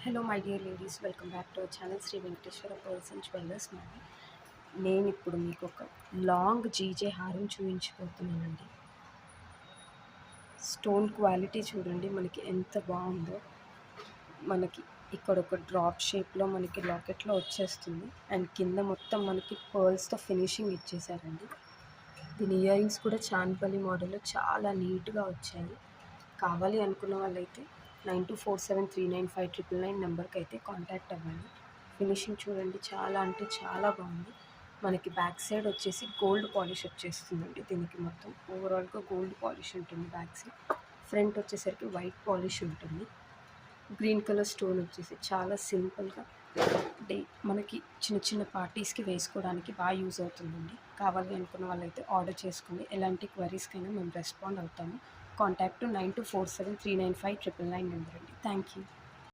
Hello my dear ladies, welcome back to our channel Sri Venkateswara pearls and jewellers madam. నేను ఇప్పుడు మీకు ఒక long GJ హారం చూపించిపోతున్నానండి. స్టోన్ క్వాలిటీ చూడండి మనకి ఎంత బాగుందో. మనకి ఇక్కడ ఒక డ్రాప్ షేప్లో మనకి లాకెట్లో వచ్చేస్తుంది అండ్ కింద మొత్తం మనకి పర్ల్స్తో ఫినిషింగ్ ఇచ్చేసారండి. దీని ఇయర్ రింగ్స్ కూడా చాన్పల్లి మోడల్లో చాలా నీట్గా వచ్చాయి. కావాలి అనుకున్న వాళ్ళైతే 9247395999 నెంబర్కి అయితే కాంటాక్ట్ అవ్వండి. ఫినిషింగ్ చూడండి, చాలా అంటే చాలా బాగుంది. మనకి బ్యాక్ సైడ్ వచ్చేసి గోల్డ్ పాలిష్ వచ్చేస్తుందండి. దీనికి మొత్తం ఓవరాల్గా గోల్డ్ పాలిష్ ఉంటుంది బ్యాక్ సైడ్. ఫ్రంట్ వచ్చేసరికి వైట్ పాలిష్ ఉంటుంది. గ్రీన్ కలర్ స్టోన్ వచ్చేసి చాలా సింపుల్గా మనకి చిన్న చిన్న పార్టీస్కి వేసుకోవడానికి బాగా యూజ్ అవుతుందండి. కావాలి అనుకున్న వాళ్ళైతే ఆర్డర్ చేసుకోండి. ఎలాంటి క్వరీస్కైనా మేము రెస్పాండ్ అవుతాము. కాంటాక్ట్ 9247395999 నెంబర్ అండి. Thank you.